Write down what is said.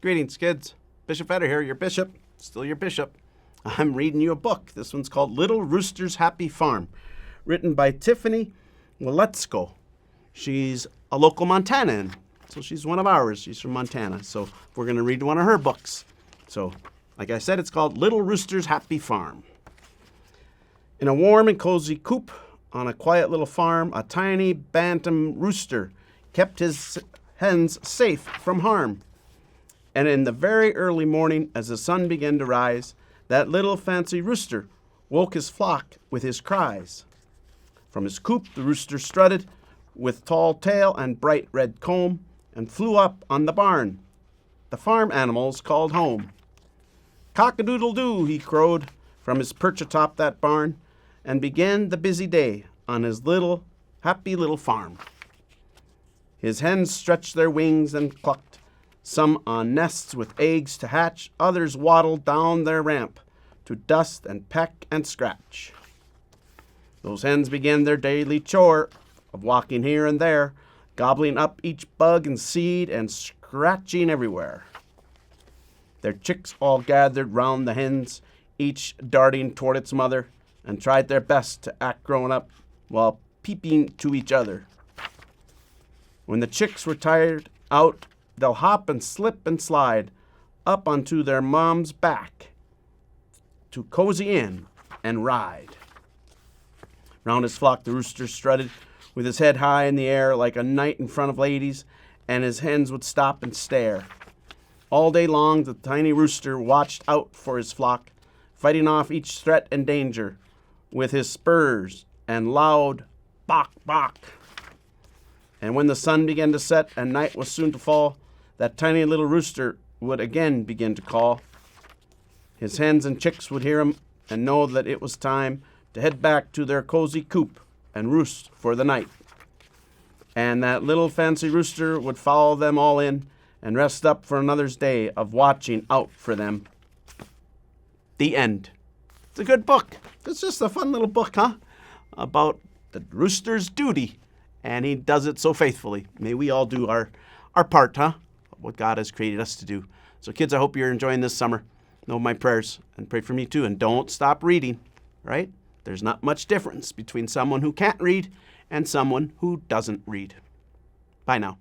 Greetings, kids. Bishop Vedder here, your bishop. Still your bishop. I'm reading you a book. This one's called Little Rooster's Happy Farm, written by Tiffany Waletzko. She's a local Montanan, so she's one of ours. She's from Montana, so we're going to read one of her books. So, like I said, it's called Little Rooster's Happy Farm. In a warm and cozy coop on a quiet little farm, a tiny bantam rooster kept his hens safe from harm. And in the very early morning, as the sun began to rise, that little fancy rooster woke his flock with his cries. From his coop, the rooster strutted with tall tail and bright red comb and flew up on the barn. The farm animals called home. Cock-a-doodle-doo, he crowed from his perch atop that barn, and began the busy day on his happy little farm. His hens stretched their wings and clucked, some on nests with eggs to hatch, others waddled down their ramp to dust and peck and scratch. Those hens began their daily chore of walking here and there, gobbling up each bug and seed and scratching everywhere. Their chicks all gathered round the hens, each darting toward its mother, and tried their best to act grown up while peeping to each other. When the chicks were tired out, they'll hop and slip and slide up onto their mom's back to cozy in and ride. Round his flock the rooster strutted with his head high in the air like a knight in front of ladies, and his hens would stop and stare. All day long the tiny rooster watched out for his flock, fighting off each threat and danger with his spurs and loud bok bok. And when the sun began to set and night was soon to fall, that tiny little rooster would again begin to call. His hens and chicks would hear him and know that it was time to head back to their cozy coop and roost for the night. And that little fancy rooster would follow them all in and rest up for another's day of watching out for them. The end. It's a good book. It's just a fun little book, huh? About the rooster's duty. And he does it so faithfully. May we all do our part, huh? What God has created us to do. So kids, I hope you're enjoying this summer. Know my prayers and pray for me too. And don't stop reading, right? There's not much difference between someone who can't read and someone who doesn't read. Bye now.